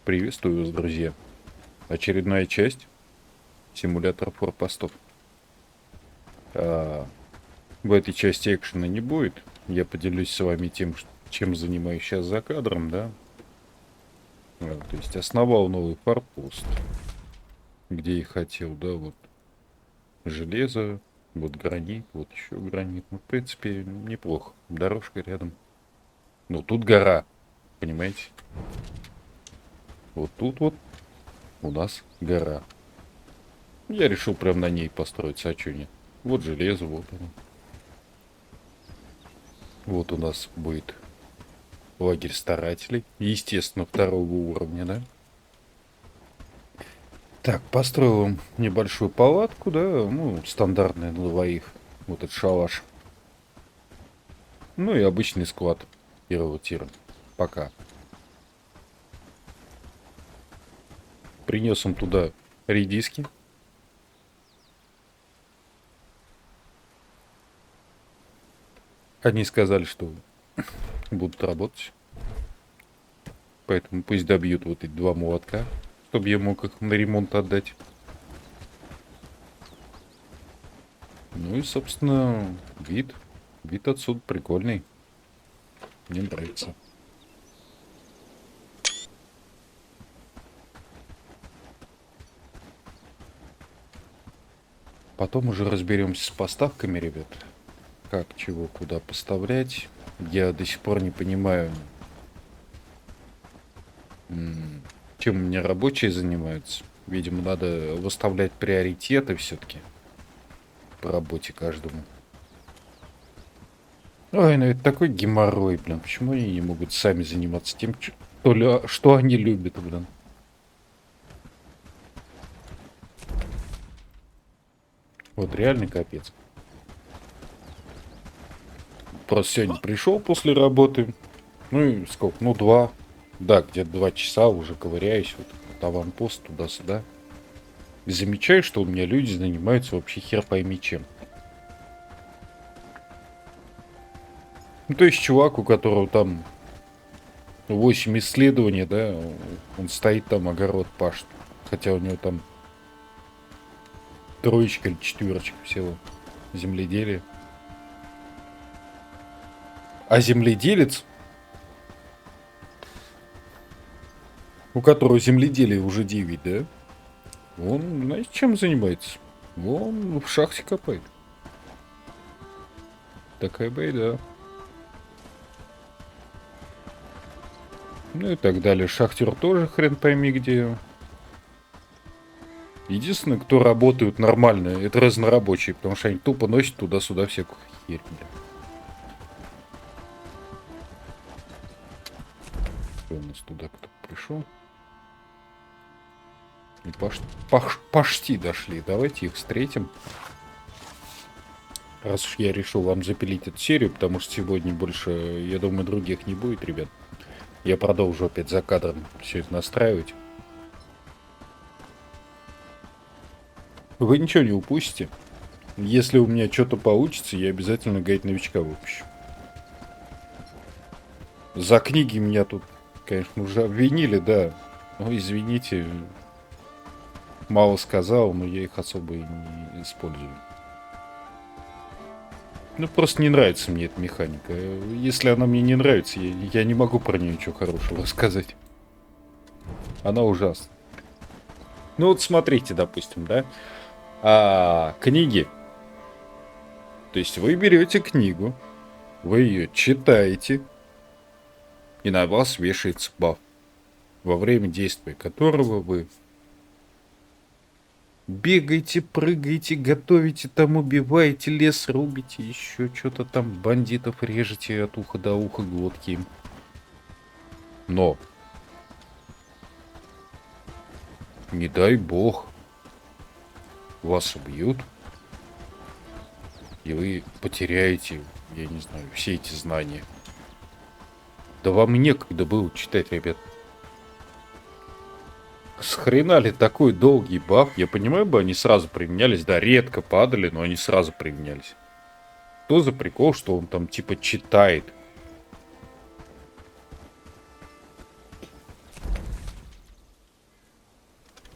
Приветствую вас, друзья. Очередная часть симулятора форпостов. А, в этой части экшена не будет. Я поделюсь с вами тем, чем занимаюсь сейчас за кадром, да. То есть основал новый форпост, где и хотел, да, вот железо, вот гранит, вот еще гранит. Ну, в принципе, неплохо. Дорожка рядом. Ну, тут гора, понимаете? Вот тут вот у нас гора. Я решил прям на ней построиться, а чё нет? Вот железо, вот оно. Вот у нас будет лагерь старателей. Естественно, второго уровня, да? Так, построил им небольшую палатку, да, ну, стандартная для двоих. Вот этот шалаш. Ну и обычный склад первого тира. Пока. Принес им туда редиски. Они сказали, что будут работать. Поэтому пусть добьют вот эти два молотка, чтобы я мог их на ремонт отдать. Ну и, собственно, вид. Вид отсюда прикольный. Мне нравится. Потом уже разберемся с поставками, ребят. Как, чего, куда поставлять. Я до сих пор не понимаю, чем у меня рабочие занимаются. Видимо, надо выставлять приоритеты все-таки по работе каждому. Ой, ну это такой геморрой, блин. Почему они не могут сами заниматься тем, что они любят, блин? Вот реальный капец. Просто сегодня пришел после работы. Ну и сколько? Ну, 2. Да, где-то 2 часа уже ковыряюсь. Вот аванпост туда-сюда. И замечаю, что у меня люди занимаются вообще хер пойми чем. Ну, то есть чувак, у которого там 8 исследований, да, он стоит там, огород пашет. Хотя у него там 3 или 4 всего земледелия. А земледелец, у которого земледелие уже 9, да, он, знаете, чем занимается? Он в шахте копает. Такая байда. Ну и так далее. Шахтер тоже хрен пойми где. Единственное, кто работают нормально, это разнорабочие, потому что они тупо носят туда-сюда всякую херь. Что у нас туда кто пришел? И почти дошли. Давайте их встретим. Раз уж я решил вам запилить эту серию, потому что сегодня больше, я думаю, других не будет, ребят. Я продолжу опять за кадром все это настраивать. Вы ничего не упустите. Если у меня что-то получится, я обязательно гайд новичка выпущу. За книги меня тут, конечно, уже обвинили, да. Ну, извините, мало сказал, но я их особо и не использую. Ну, просто не нравится мне эта механика. Если она мне не нравится, я не могу про нее ничего хорошего сказать. Она ужасна. Ну вот смотрите, допустим, да. Книги. То есть вы берете книгу, вы ее читаете, и на вас вешается баф, во время действия которого вы бегаете, прыгаете, готовите, там убиваете, лес рубите, еще что-то там, бандитов режете от уха до уха, глотки им. Но, не дай бог, вас убьют, и вы потеряете, я не знаю, все эти знания. Да вам некогда было читать, ребят. Схрена ли такой долгий баф? Я понимаю, бы они сразу применялись, да, редко падали, но они сразу применялись. Что за прикол, что он там типа читает?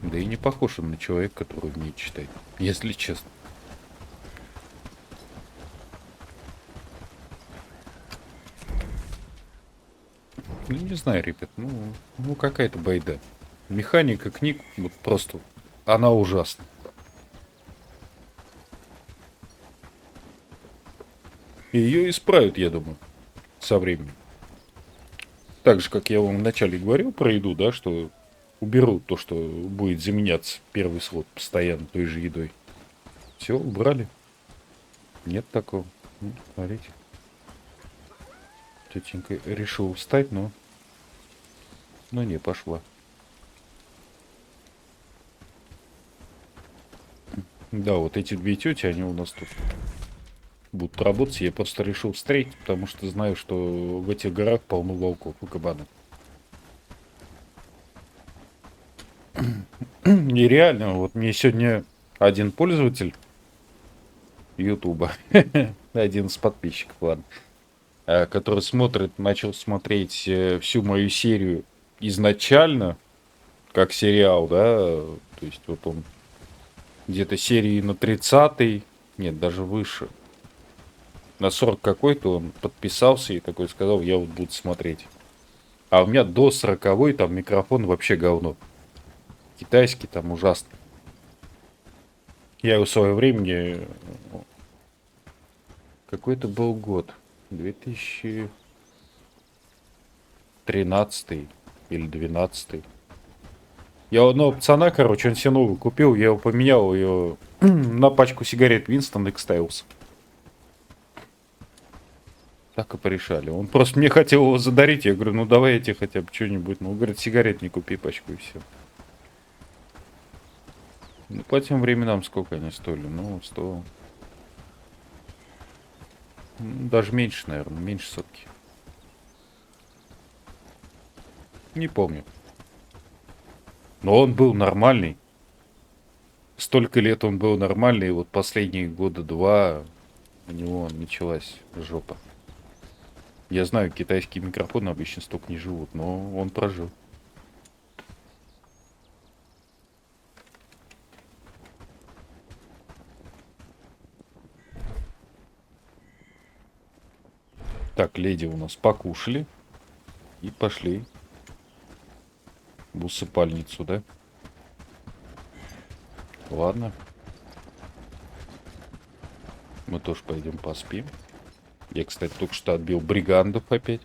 Да и не похож он на человека, который умеет читать, если честно. Ну, не знаю, ребят, ну какая-то байда. Механика книг, вот просто, она ужасна. И ее исправят, я думаю, со временем. Так же, как я вам вначале говорил про еду, да, что уберут то, что будет заменяться первый слот постоянно той же едой. Все, убрали. Нет такого. Смотрите. Тетенька решила встать, но не пошла. Да, вот эти две тети, они у нас тут будут работать. Я просто решил встретить, потому что знаю, что в этих горах полно волков и кабанов. Нереально. Вот мне сегодня один пользователь Ютуба, один из подписчиков, ладно, который начал смотреть всю мою серию изначально, как сериал, да, то есть вот он где-то серии на 30-й, нет, даже выше, на 40 какой-то он подписался и такой сказал, я вот буду смотреть. А у меня до 40-й там микрофон вообще говно. Китайский там ужасно. Я его в свое время... Какой-то был год. 2013 или 12. Я у одного пацана, короче, он себе новый купил. Я его поменял ее на пачку сигарет Winston X-Styles. Так и порешали. Он просто мне хотел его задарить. Я говорю, ну давай я тебе хотя бы что-нибудь. Ну, говорит, сигарет не купи пачку и все. Ну, по тем временам сколько они стоили? Ну, 100... Даже меньше, наверное, меньше сотки. Не помню. Но он был нормальный. Столько лет он был нормальный, и вот последние года два у него началась жопа. Я знаю, китайские микрофоны обычно столько не живут, но он прожил. Так, леди у нас покушали и пошли в усыпальницу, да? Ладно. Мы тоже пойдем поспим. Я, кстати, только что отбил бригандов опять.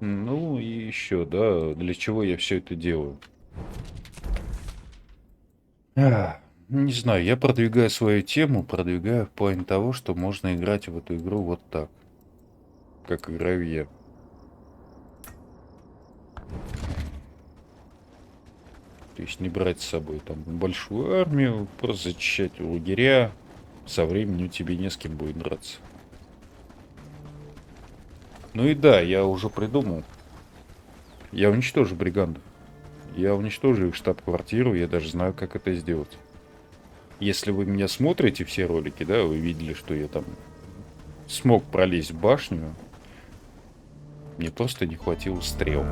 Ну и еще, да, для чего я все это делаю? Не знаю, я продвигаю свою тему, продвигаю в плане того, что можно играть в эту игру вот так, как играю я. То есть не брать с собой там большую армию, просто зачищать лагеря. Со временем тебе не с кем будет драться. Ну и да, я уже придумал. Я уничтожу бригандов. Я уничтожу их штаб-квартиру, я даже знаю, как это сделать. Если вы меня смотрите, все ролики, да, вы видели, что я там смог пролезть в башню. Мне просто не хватило стрел.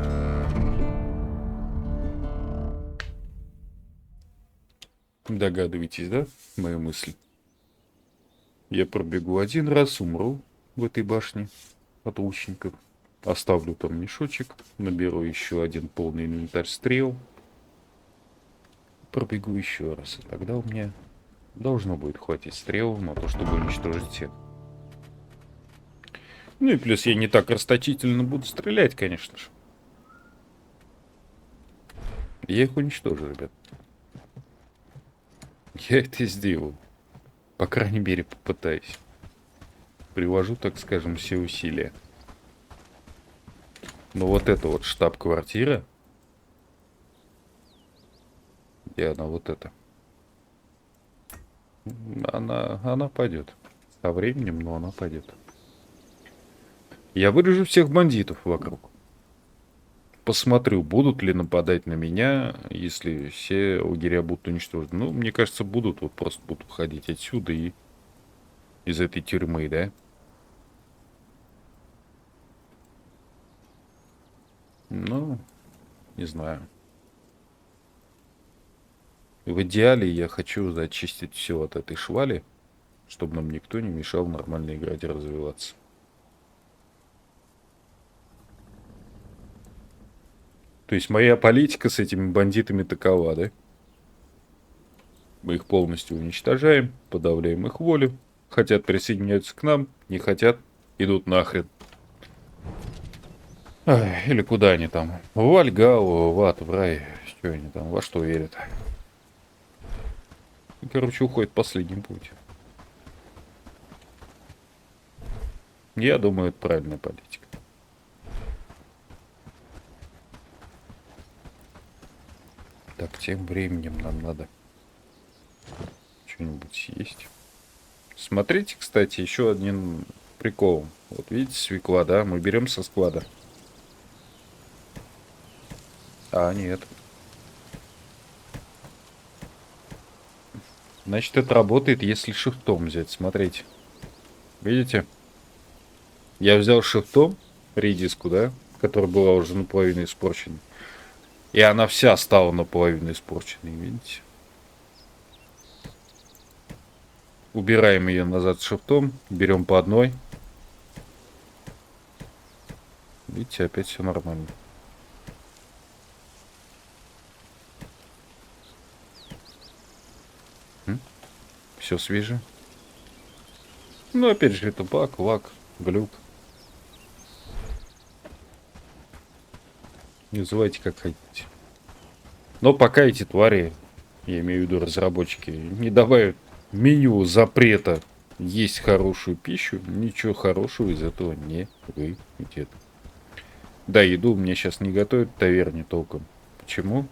Догадываетесь, да, мои мысли? Я пробегу один раз, умру в этой башне от лучников. Оставлю там мешочек, наберу еще один полный инвентарь стрел. Пробегу еще раз, и тогда у меня должно будет хватить стрел на то, чтобы уничтожить всех. Ну и плюс я не так расточительно буду стрелять, конечно же. Я их уничтожу, ребят. Я это сделаю. По крайней мере, попытаюсь. Привожу, так скажем, все усилия. Но вот это вот штаб-квартира. Где она? Вот эта. Она пойдет. Со временем, но она пойдет. Я вырежу всех бандитов вокруг. посмотрю, будут ли нападать на меня, если все лагеря будут уничтожены. Ну, мне кажется, будут. Вот просто будут уходить отсюда и из этой тюрьмы, да? Ну, не знаю. В идеале я хочу зачистить все от этой швали, чтобы нам никто не мешал нормально играть и развиваться. То есть моя политика с этими бандитами такова, да? Мы их полностью уничтожаем, подавляем их волю. Хотят присоединяются к нам, не хотят, идут нахрен. Ай, или куда они там? В Вальгалу, в ад, в рай. Что они там, во что верят? И, короче, уходит последний путь. Я думаю, это правильная политика. Так, тем временем нам надо что-нибудь съесть. Смотрите, кстати, еще один прикол. Вот видите, свекла, да? Мы берем со склада. А, нет. Значит, это работает, если шифтом взять. Смотрите. Видите? Я взял шифтом редиску, да? Которая была уже наполовину испорчена. И она вся стала наполовину испорченной, видите? Убираем ее назад шифтом. Берем по одной. Видите, опять все нормально. Все свежее. Ну, опять же, это баг, лаг, глюк. Называйте как хотите. Но пока эти твари, я имею в виду разработчики, не добавят меню запрета есть хорошую пищу, ничего хорошего из этого не выйдет. Да, еду мне сейчас не готовят в таверне толком. Почему?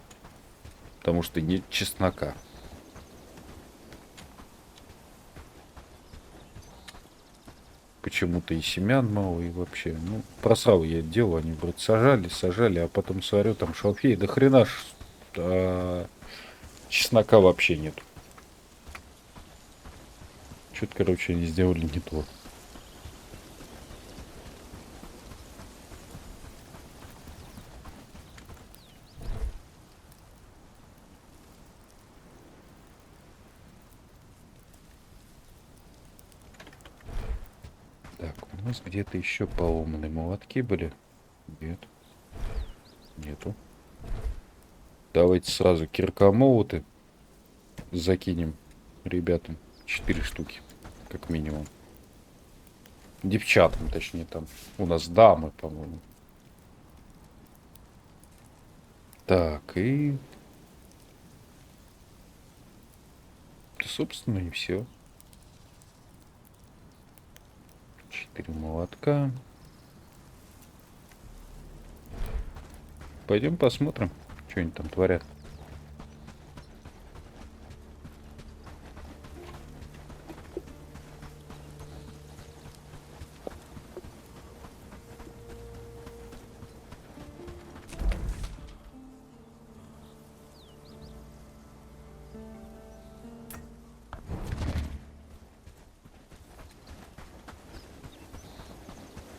Потому что нет чеснока. Почему-то и семян мало, и вообще. Ну, просрал я это дело, они вроде сажали, а потом смотрю, там шалфей, да хрена ж, а чеснока вообще нет. Что-то, короче, они сделали не то. Так, у нас где-то еще поломанные молотки были. Нет. Нету. Давайте сразу киркомолоты закинем ребятам. 4 штуки, как минимум. Девчатам, точнее, там. У нас дамы, по-моему. Так, и... Да, собственно, и все. 4 молотка. Пойдем посмотрим, что они там творят.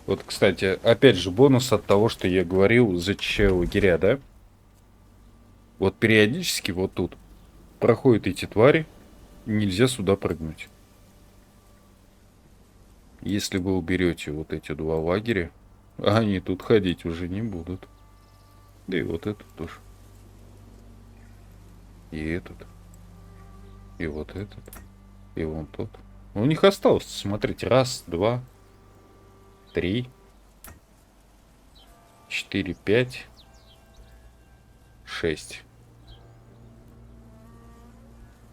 Вот, кстати, опять же, бонус от того, что я говорил, зачищаю лагеря, да? Вот периодически вот тут проходят эти твари, нельзя сюда прыгнуть. Если вы уберете вот эти 2 лагеря, они тут ходить уже не будут. Да и вот этот тоже. И этот. И вот этот. И вон тот. У них осталось, смотрите, 1, 2, 3, 4, 5, 6.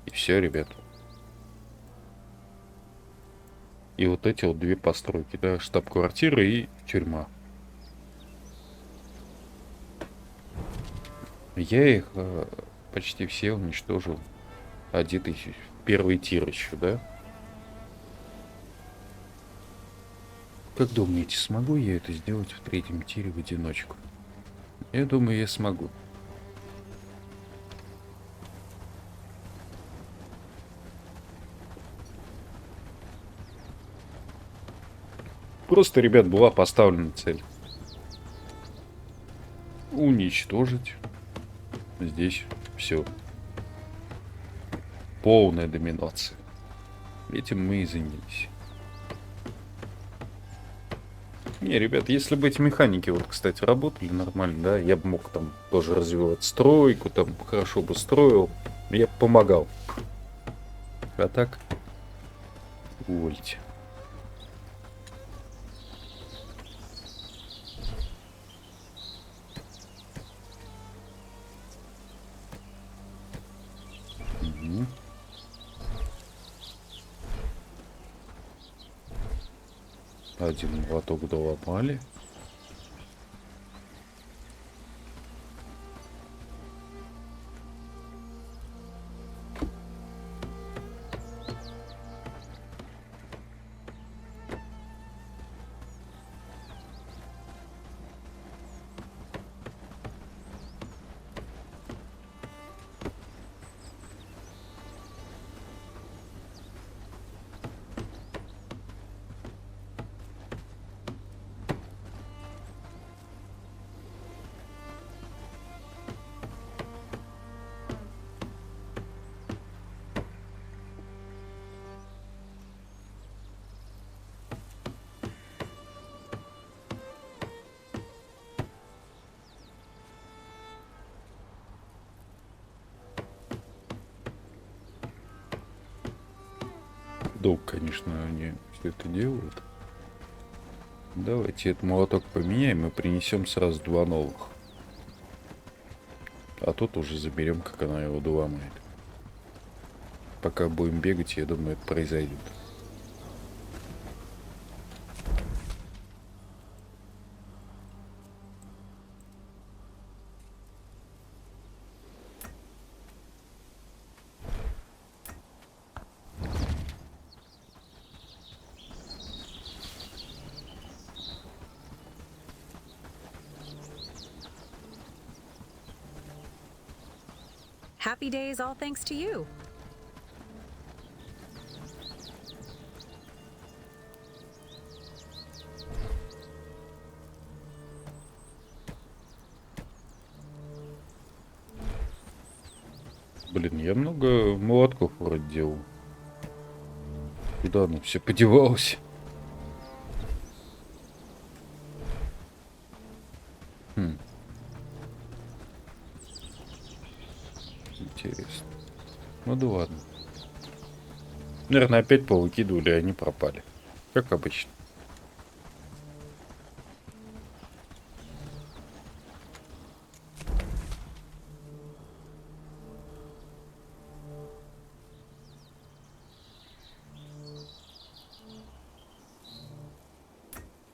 И все, ребят. И вот эти вот 2 постройки, да, штаб-квартира и тюрьма. Я их почти все уничтожил. 1000. Первый тир еще, да? Как думаете, смогу я это сделать в 3-м тире в одиночку? Я думаю, я смогу. Просто, ребят, была поставлена цель. Уничтожить. Здесь все. Полная доминация. Этим мы и занялись. Не, ребят, если бы эти механики, вот, кстати, работали нормально, да, я бы мог там тоже развивать стройку, там хорошо бы строил, я бы помогал. А так, увольте. Мгм. Один молоток доломали. Долг, конечно, они все это делают. Давайте этот молоток поменяем и принесем сразу два новых. А тут уже заберем, как она его доломает. Пока будем бегать, я думаю, это произойдет. Happy days, all thanks to you. Блин, я много молотков вроде делал. Куда оно все подевалось? Хм. Интересно. Ну да ладно. Наверное, опять повыкидывали, и они пропали. Как обычно.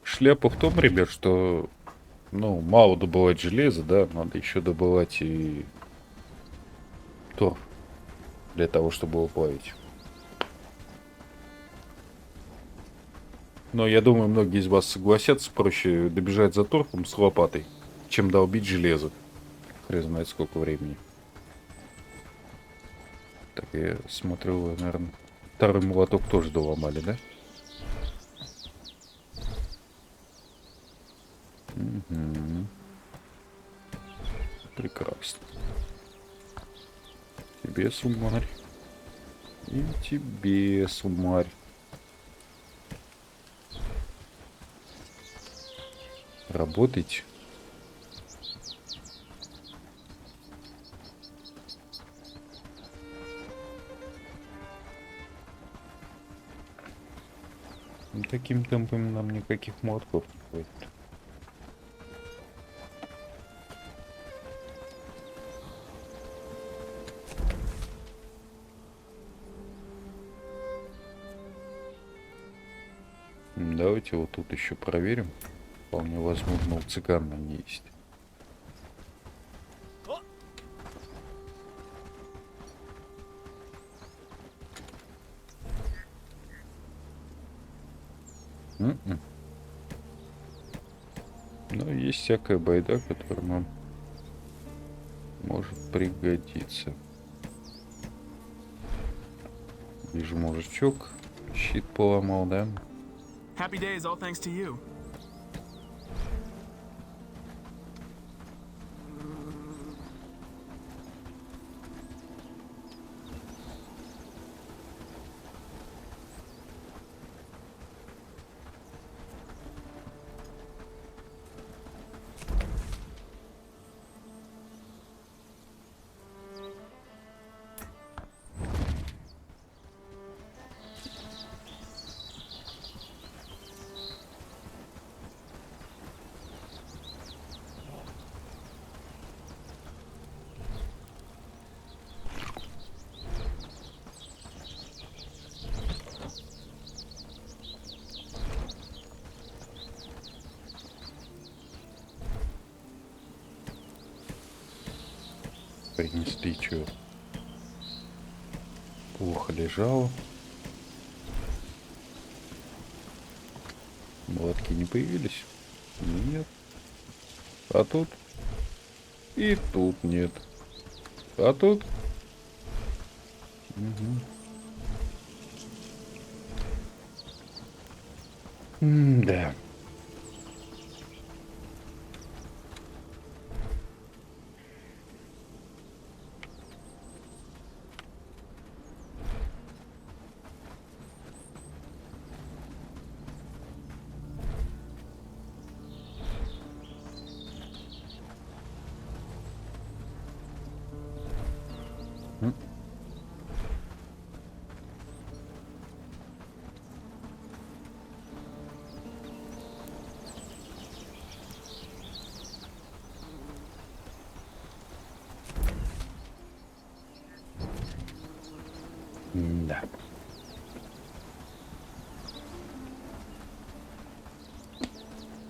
Шляпа в том, ребят, что ну, мало добывать железо, да, надо еще добывать и торф для того, чтобы его плавить. Но я думаю, многие из вас согласятся, проще добежать за торфом с лопатой, чем долбить железо. Хрен знает сколько времени. Так, я смотрю, вы, наверное, второй молоток тоже доломали, да? Угу. Прекрасно. Тебе суммарь. И тебе суммарь. Работайте. Ну, таким темпом нам никаких молотков не хватит. Давайте вот тут еще проверим. Вполне возможно, у цыган они есть. Но есть всякая байда, которую нам Может пригодиться. Вижу мужичок. Щит поломал, да? Happy days, all thanks to you. Принесли что? Плохо лежал. Молотки не появились? Нет. А тут? И тут нет. А тут? Угу. Да. Да.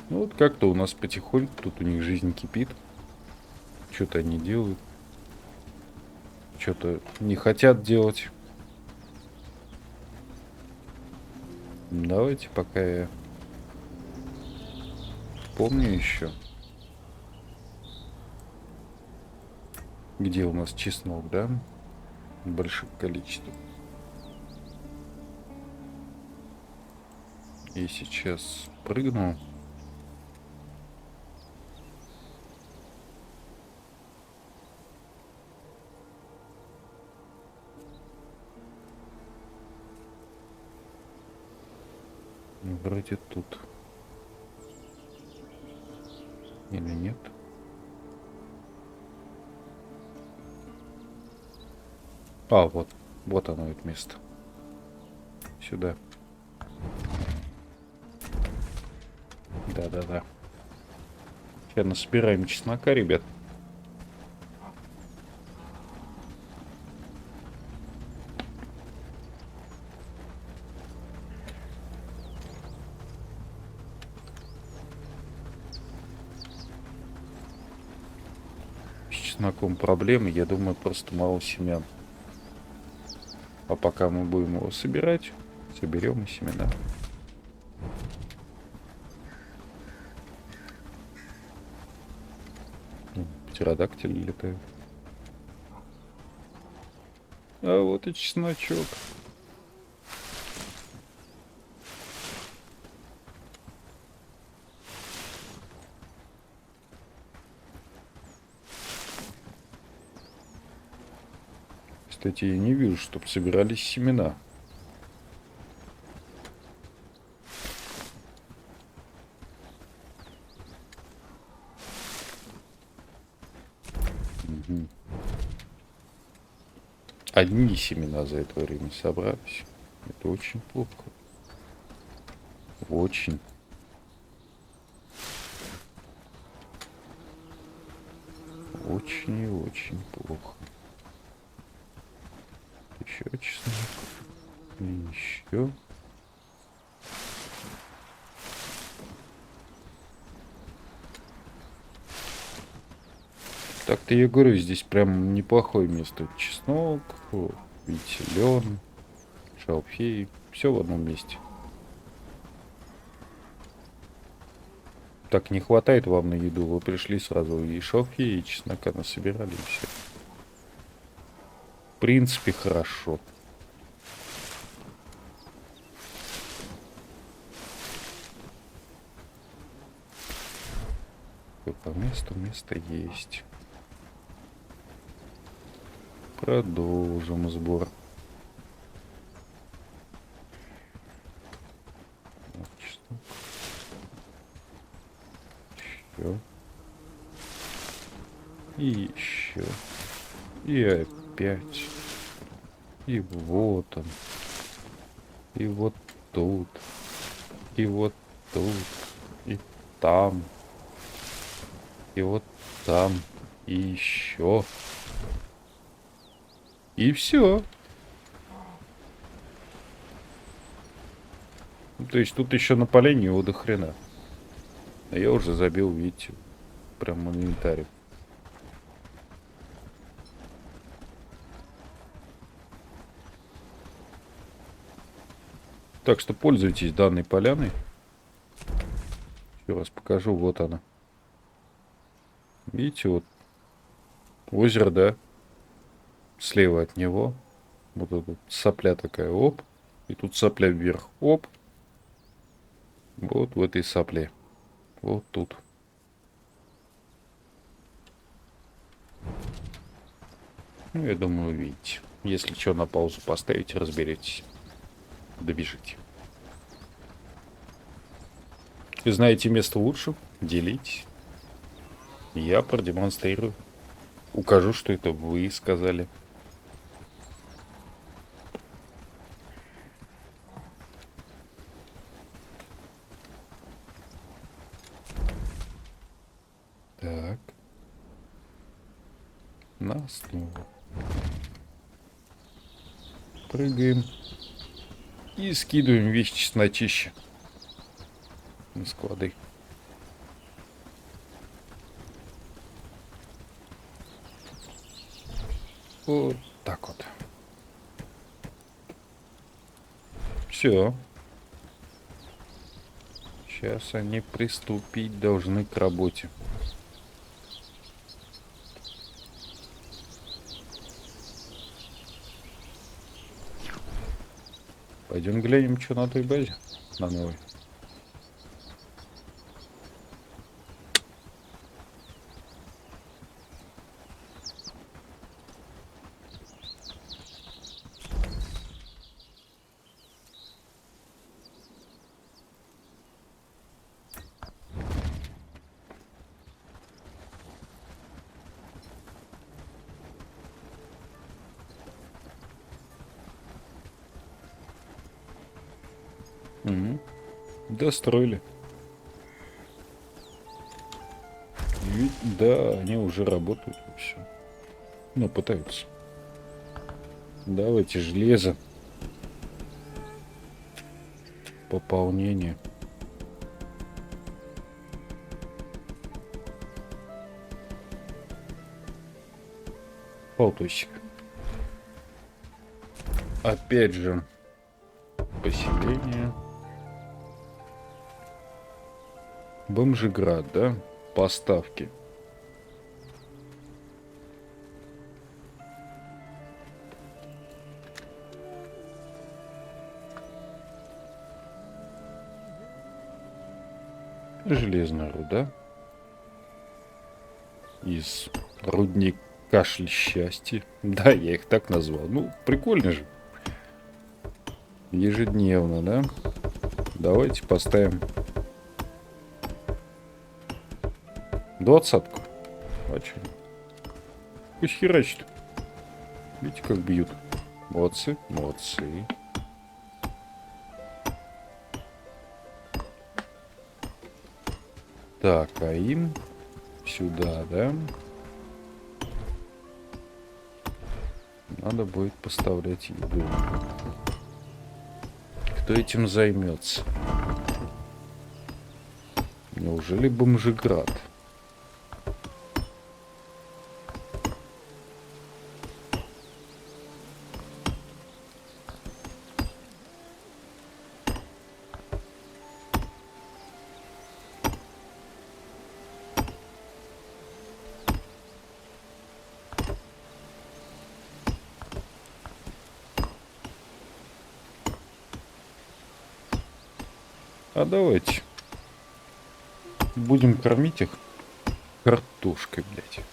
Ну вот как-то у нас потихоньку тут у них жизнь кипит. Что-то они делают. Что-то не хотят делать. Давайте, пока я помню еще. Где у нас чеснок, да? В больших количествах. И сейчас прыгну. Вроде тут. Или нет? А, вот. Вот оно, это место. Сюда. Да-да-да. Сейчас насобираем чеснока, ребят. С чесноком проблемы, я думаю, просто мало семян. А пока мы будем его собирать, соберем и семена. Птеродактиль летает. А вот и чесночок. Кстати, я не вижу, чтобы собирались семена. Угу. Одни семена за это время собрались. Это очень плохо. Очень. Очень и очень плохо. Еще чеснок. И еще. Так-то я говорю, здесь прям неплохое место. Чеснок, ветилен, шалфей. Все в одном месте. Так, не хватает вам на еду. Вы пришли сразу и шалфей, и чеснока насобирали, и все. принципе, хорошо. По месту место есть. Продолжим сбор. Еще. И еще. И опять. И вот он. И вот тут. И вот тут. И там. И вот там. И еще. И все. То есть тут еще на полене его до хрена. А я уже забил, видите, прям в инвентаре. Так что пользуйтесь данной поляной. Еще раз покажу, вот она. Видите, вот озеро, да? Слева от него. Вот эта сопля такая, оп. И тут сопля вверх, оп. Вот в этой сопле. Вот тут. Ну, я думаю, видите. Если что, на паузу поставите, разберетесь. Добежите. Если знаете место лучше, делитесь. Я продемонстрирую. Укажу, что это вы сказали. Так. На основу. Прыгаем. И скидываем весь чесночище на склады. Вот так вот. Все. Сейчас они приступить должны к работе. Пойдем глянем, что на той базе. На новой. Угу. Достроили. Да, они уже работают. Все. Ну, пытаются. Давайте железо. Пополнение. Полтосик. Опять же. Поселение. Бомжеград, да? Поставки. Железная руда. Из рудник кашель счастья. Да, я их так назвал. Ну, прикольно же. Ежедневно, да? Давайте поставим 20-ку. А что? Пусть херачит. Видите, как бьют. Молодцы, молодцы. Так, а им сюда, да? Надо будет поставлять еду. Кто этим займется? Неужели Бомжеград? А давайте. Будем кормить их картошкой, блядь.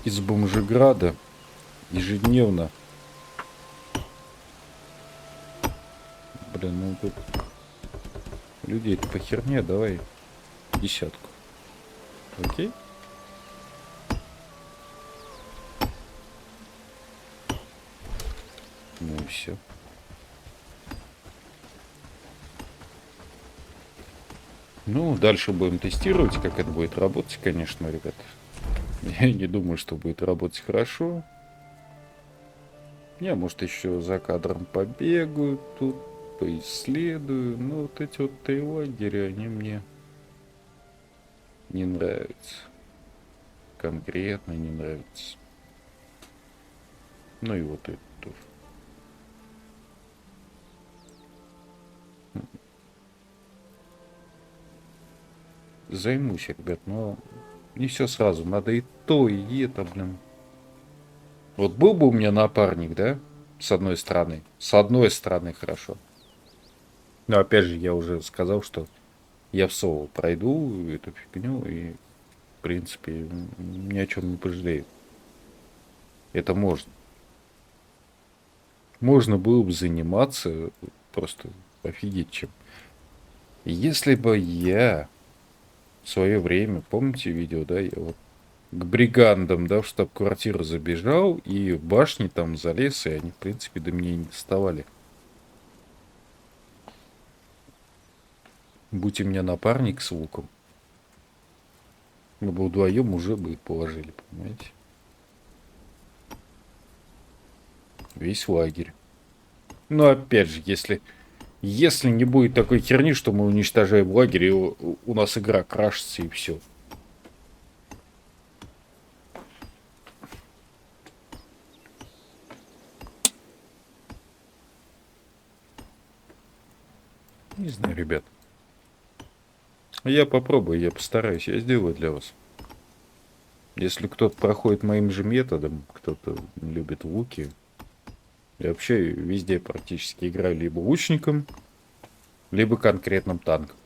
Из бомжеграда ежедневно. Блин, ну тут людей-то по херне, давай 10. Окей? Ну и все. Ну, дальше будем тестировать, как это будет работать, конечно, ребят. Я не думаю, что будет работать хорошо. Я, может, еще за кадром побегаю тут, поисследую. Но вот эти вот 3 лагеря, они мне не нравятся. Конкретно не нравятся. Ну и вот это тоже. Займусь, ребят, но не все сразу. Надо и то, и это, блин. Вот был бы у меня напарник, да? С одной стороны. С одной стороны хорошо. Но опять же, я уже сказал, что я в соло пройду эту фигню и, в принципе, ни о чем не пожалею. Это можно. Можно было бы заниматься просто офигеть чем. Если бы я в свое время, помните видео, да, я вот к бригандам, да, в штаб-квартиру забежал и в башни там залез, и они, в принципе, до меня не доставали. Будь у меня напарник с луком, мы бы вдвоем уже бы положили, понимаете? Весь лагерь. Но опять же, если не будет такой херни, что мы уничтожаем лагерь, и у нас игра крашится и все. Не знаю, ребят. Я попробую, я постараюсь, я сделаю для вас. Если кто-то проходит моим же методом, кто-то любит луки, я вообще везде практически играю либо лучником, либо конкретным танком.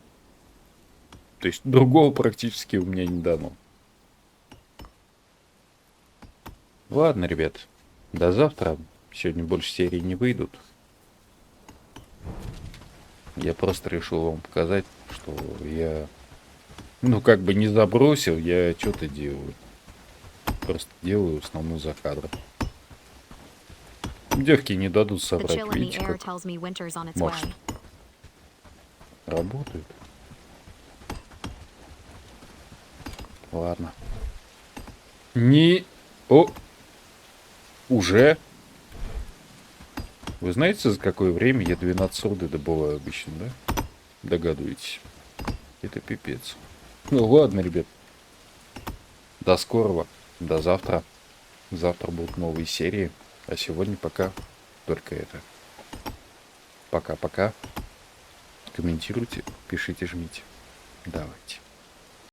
То есть другого практически у меня не дано. Ладно, ребят, до завтра. Сегодня больше серий не выйдут. Я просто решил вам показать, что я, ну, как бы не забросил, я что-то делаю. Просто делаю в основном за кадром. Девки не дадут The собрать, chill in the видите, air как tells me winter's on its Может. way. работают. Ладно. Не... О! Уже? Вы знаете, за какое время я 12 руды добываю обычно, да? Догадываетесь. Это пипец. Ну ладно, ребят. До скорого. До завтра. Завтра будут новые серии. А сегодня пока только это. Пока-пока. Комментируйте, пишите, жмите. Давайте.